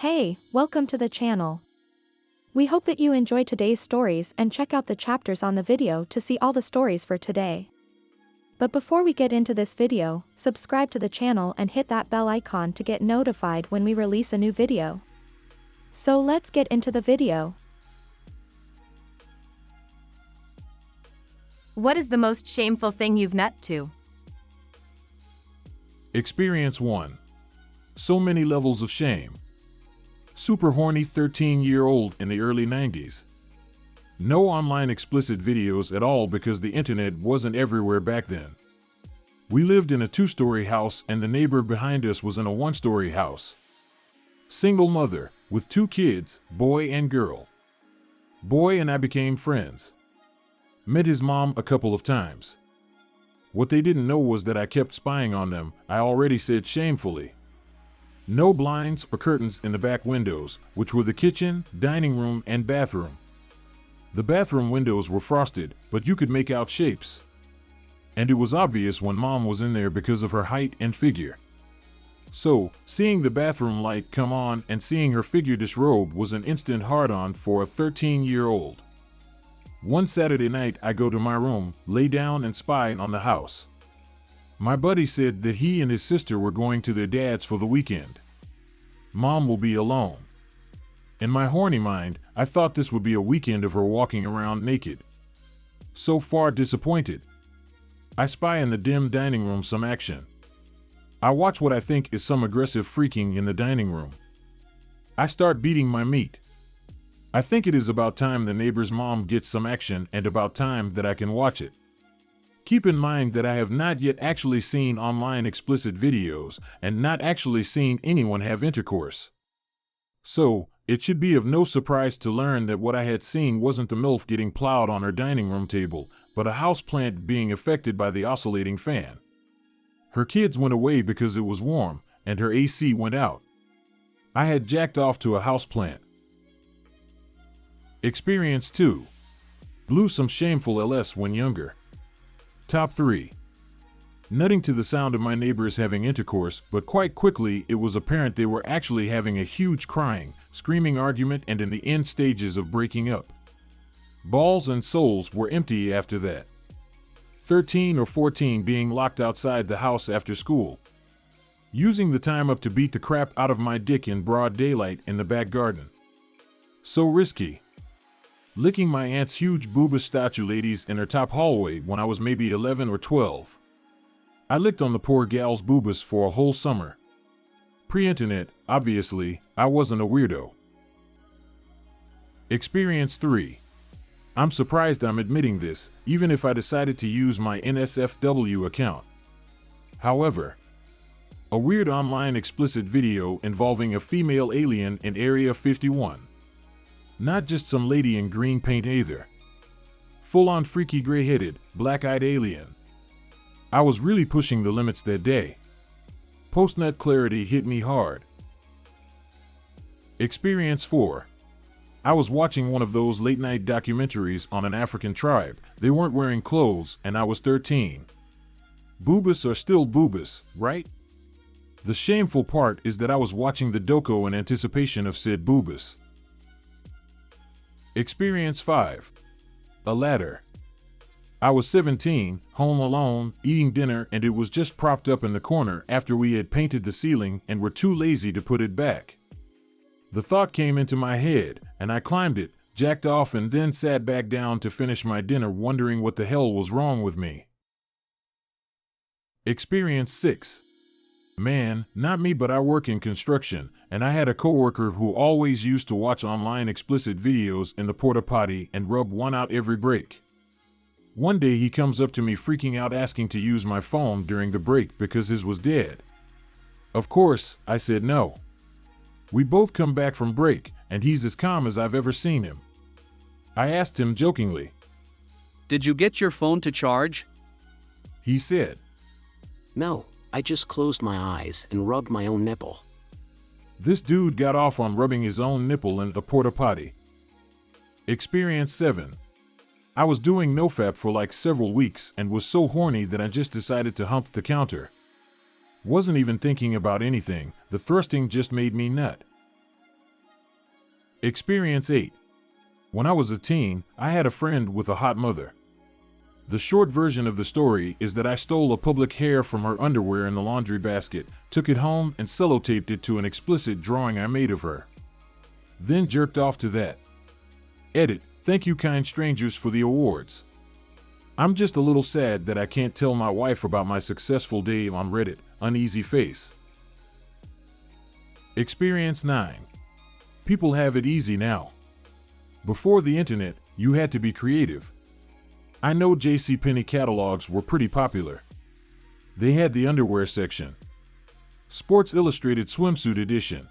Hey, welcome to the channel. We hope that you enjoy today's stories and check out the chapters on the video to see all the stories for today. But before we get into this video, subscribe to the channel and hit that bell icon to get notified when we release a new video. So let's get into the video. What is the most shameful thing you've nut to? Experience 1. So many levels of shame. Super horny 13-year-old in the early 90s. No online explicit videos at all because the internet wasn't everywhere back then. We lived in a 2-story house and the neighbor behind us was in a 1-story house. Single mother, with 2 kids, boy and girl. Boy and I became friends. Met his mom a couple of times. What they didn't know was that I kept spying on them, I already said shamefully. No blinds or curtains in the back windows, which were the kitchen, dining room, and bathroom. The bathroom windows were frosted, but you could make out shapes. And it was obvious when Mom was in there because of her height and figure. So, seeing the bathroom light come on and seeing her figure disrobe was an instant hard-on for a 13-year-old. One Saturday night I go to my room, lay down and spy on the house. My buddy said that he and his sister were going to their dad's for the weekend. Mom will be alone. In my horny mind, I thought this would be a weekend of her walking around naked. So far disappointed. I spy in the dim dining room some action. I watch what I think is some aggressive freaking in the dining room. I start beating my meat. I think it is about time the neighbor's mom gets some action and about time that I can watch it. Keep in mind that I have not yet actually seen online explicit videos and not actually seen anyone have intercourse. So, it should be of no surprise to learn that what I had seen wasn't the MILF getting plowed on her dining room table, but a houseplant being affected by the oscillating fan. Her kids went away because it was warm, and her AC went out. I had jacked off to a houseplant. Experience 2. Blew some shameful LS when younger. Top 3. Nutting to the sound of my neighbors having intercourse, but quite quickly it was apparent they were actually having a huge crying, screaming argument and in the end stages of breaking up. Balls and souls were empty after that. 13 or 14 being locked outside the house after school. Using the time up to beat the crap out of my dick in broad daylight in the back garden. So risky. Licking my aunt's huge booba statue ladies in her top hallway when I was maybe 11 or 12. I licked on the poor gal's boobas for a whole summer. Pre-internet, obviously, I wasn't a weirdo. Experience 3. I'm surprised I'm admitting this, even if I decided to use my NSFW account. However, a weird online explicit video involving a female alien in Area 51. Not just some lady in green paint either. Full-on freaky gray-headed, black-eyed alien. I was really pushing the limits that day. Post-nut clarity hit me hard. Experience 4. I was watching one of those late-night documentaries on an African tribe. They weren't wearing clothes, and I was 13. Boobas are still boobas, right? The shameful part is that I was watching the doco in anticipation of said boobas. Experience 5. A ladder. I was 17, home alone, eating dinner, and it was just propped up in the corner after we had painted the ceiling and were too lazy to put it back. The thought came into my head, and I climbed it, jacked off, and then sat back down to finish my dinner wondering what the hell was wrong with me. Experience 6. Man, not me, but I work in construction, and I had a coworker who always used to watch online explicit videos in the porta potty and rub one out every break. One day he comes up to me freaking out asking to use my phone during the break because his was dead. Of course, I said no. We both come back from break, and he's as calm as I've ever seen him. I asked him jokingly, "Did you get your phone to charge?" He said, "No, I just closed my eyes and rubbed my own nipple." This dude got off on rubbing his own nipple in the porta potty. Experience 7. I was doing nofap for like several weeks and was so horny that I just decided to hump the counter. Wasn't even thinking about anything, the thrusting just made me nut. Experience 8. When I was a teen, I had a friend with a hot mother. The short version of the story is that I stole a public hair from her underwear in the laundry basket, took it home and sellotaped it to an explicit drawing I made of her. Then jerked off to that. Edit, thank you kind strangers for the awards. I'm just a little sad that I can't tell my wife about my successful day on Reddit, uneasy face. Experience 9. People have it easy now. Before the internet, you had to be creative. I know JCPenney catalogs were pretty popular. They had the underwear section. Sports Illustrated swimsuit edition.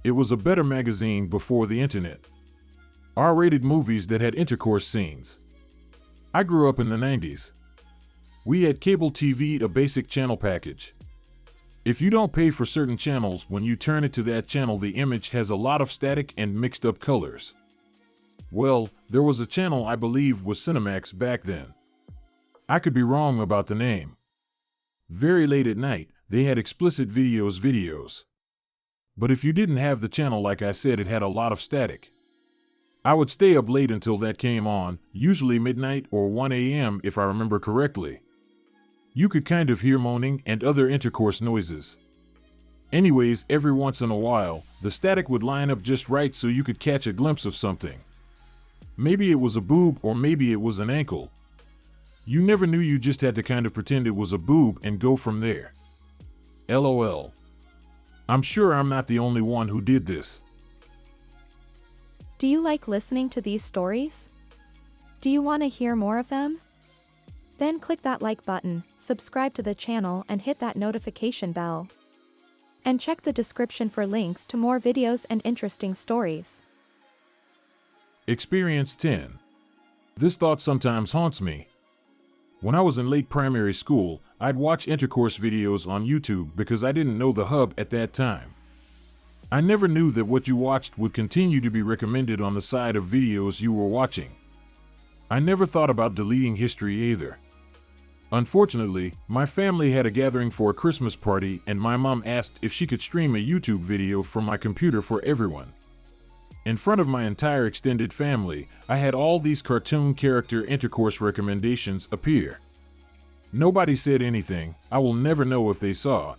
It was a better magazine before the internet. R-rated movies that had intercourse scenes. I grew up in the 90s. We had cable TV, a basic channel package. If you don't pay for certain channels, when you turn it to that channel, the image has a lot of static and mixed up colors. Well, there was a channel I believe was Cinemax back then. I could be wrong about the name. Very late at night, they had explicit videos. But if you didn't have the channel, like I said, it had a lot of static. I would stay up late until that came on, usually midnight or 1 a.m. if I remember correctly. You could kind of hear moaning and other intercourse noises. Anyways, every once in a while, the static would line up just right so you could catch a glimpse of something. Maybe it was a boob or maybe it was an ankle. You never knew, you just had to kind of pretend it was a boob and go from there. LOL. I'm sure I'm not the only one who did this. Do you like listening to these stories? Do you want to hear more of them? Then click that like button, subscribe to the channel and hit that notification bell. And check the description for links to more videos and interesting stories. Experience 10. This thought sometimes haunts me. When I was in late primary school, I'd watch intercourse videos on YouTube because I didn't know the hub at that time. I never knew that what you watched would continue to be recommended on the side of videos you were watching. I never thought about deleting history either. Unfortunately, my family had a gathering for a Christmas party and my mom asked if she could stream a YouTube video from my computer for everyone. In front of my entire extended family, I had all these cartoon character intercourse recommendations appear. Nobody said anything. I will never know if they saw.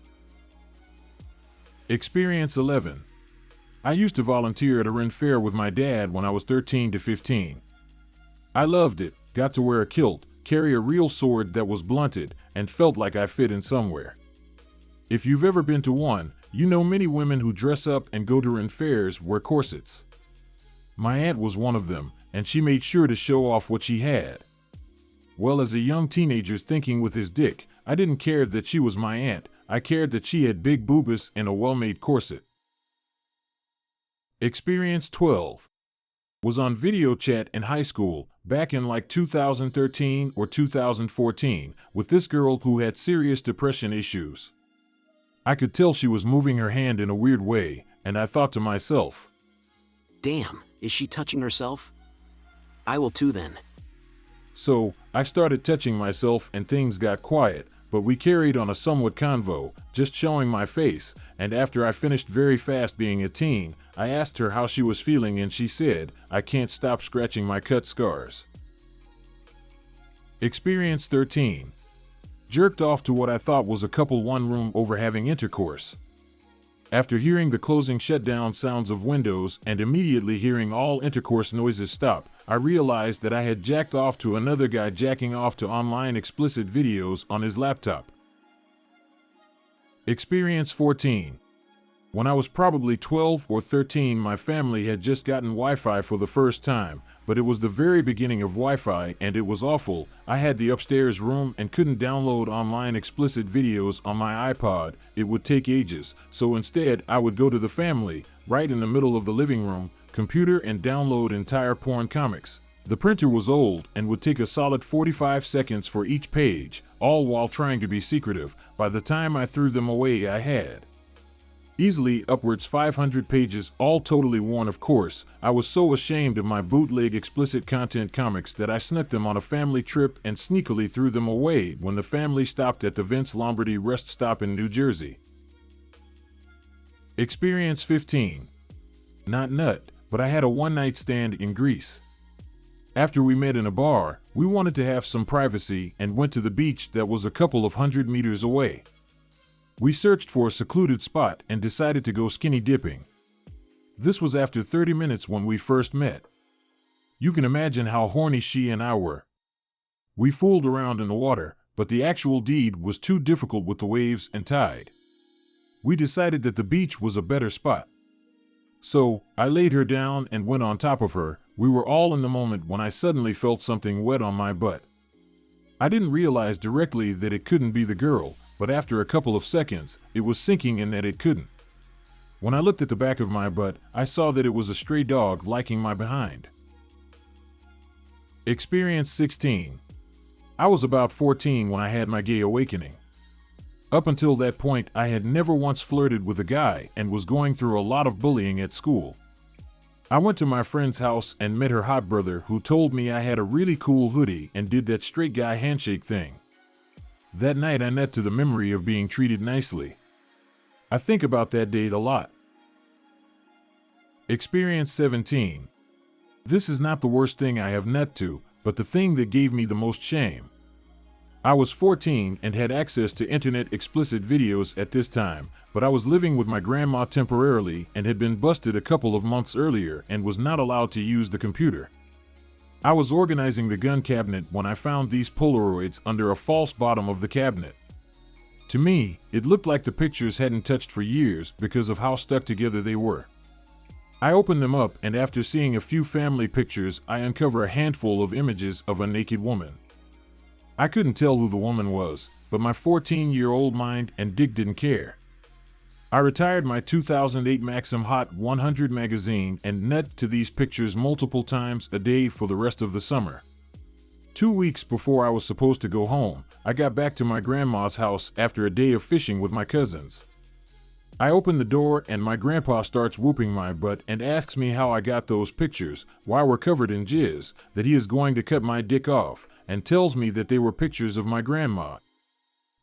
Experience 11. I used to volunteer at a Ren fair with my dad when I was 13 to 15. I loved it, got to wear a kilt, carry a real sword that was blunted, and felt like I fit in somewhere. If you've ever been to one, you know many women who dress up and go to Ren fairs wear corsets. My aunt was one of them, and she made sure to show off what she had. Well, as a young teenager thinking with his dick, I didn't care that she was my aunt. I cared that she had big boobas and a well-made corset. Experience 12. Was on video chat in high school, back in like 2013 or 2014, with this girl who had serious depression issues. I could tell she was moving her hand in a weird way, and I thought to myself, Damn, is she touching herself? I will too then. So, I started touching myself and things got quiet, but we carried on a somewhat convo, just showing my face, and after I finished very fast being a teen, I asked her how she was feeling and she said, I can't stop scratching my cut scars. Experience 13. Jerked off to what I thought was a couple one room over having intercourse. After hearing the closing shutdown sounds of windows and immediately hearing all intercourse noises stop, I realized that I had jacked off to another guy jacking off to online explicit videos on his laptop. Experience 14. When I was probably 12 or 13, my family had just gotten Wi-Fi for the first time, but it was the very beginning of Wi-Fi and it was awful. I had the upstairs room and couldn't download online explicit videos on my iPod. It would take ages, so instead I would go to the family, right in the middle of the living room, computer and download entire porn comics. The printer was old and would take a solid 45 seconds for each page, all while trying to be secretive. By the time I threw them away, I had easily upwards 500 pages, all totally worn of course. I was so ashamed of my bootleg explicit content comics that I snuck them on a family trip and sneakily threw them away when the family stopped at the Vince Lombardi rest stop in New Jersey. Experience 15. Not nut, but I had a one-night stand in Greece. After we met in a bar, we wanted to have some privacy and went to the beach that was a couple of 100 meters away. We searched for a secluded spot and decided to go skinny dipping. This was after 30 minutes when we first met. You can imagine how horny she and I were. We fooled around in the water, but the actual deed was too difficult with the waves and tide. We decided that the beach was a better spot. So, I laid her down and went on top of her. We were all in the moment when I suddenly felt something wet on my butt. I didn't realize directly that it couldn't be the girl, but after a couple of seconds, it was sinking in that it couldn't. When I looked at the back of my butt, I saw that it was a stray dog liking my behind. Experience 16. I was about 14 when I had my gay awakening. Up until that point, I had never once flirted with a guy and was going through a lot of bullying at school. I went to my friend's house and met her hot brother, who told me I had a really cool hoodie and did that straight guy handshake thing. That night I knelt to the memory of being treated nicely. I think about that date a lot. Experience 17. This is not the worst thing I have knelt to, but the thing that gave me the most shame. I was 14 and had access to internet explicit videos at this time, but I was living with my grandma temporarily and had been busted a couple of months earlier and was not allowed to use the computer. I was organizing the gun cabinet when I found these Polaroids under a false bottom of the cabinet. To me, it looked like the pictures hadn't touched for years because of how stuck together they were. I opened them up, and after seeing a few family pictures, I uncover a handful of images of a naked woman. I couldn't tell who the woman was, but my 14-year-old mind and dick didn't care. I retired my 2008 Maxim Hot 100 magazine and nut to these pictures multiple times a day for the rest of the summer. 2 weeks before I was supposed to go home, I got back to my grandma's house after a day of fishing with my cousins. I open the door and my grandpa starts whooping my butt and asks me how I got those pictures, why we're covered in jizz, that he is going to cut my dick off, and tells me that they were pictures of my grandma.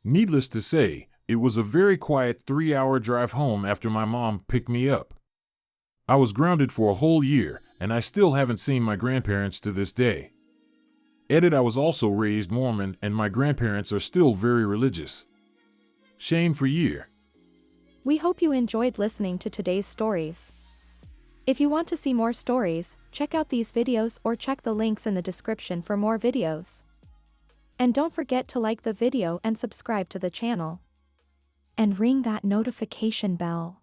Needless to say, it was a very quiet 3-hour drive home after my mom picked me up. I was grounded for a whole year, and I still haven't seen my grandparents to this day. I was also raised Mormon, and my grandparents are still very religious. Shame for year. We hope you enjoyed listening to today's stories. If you want to see more stories, check out these videos or check the links in the description for more videos. And don't forget to like the video and subscribe to the channel. And ring that notification bell.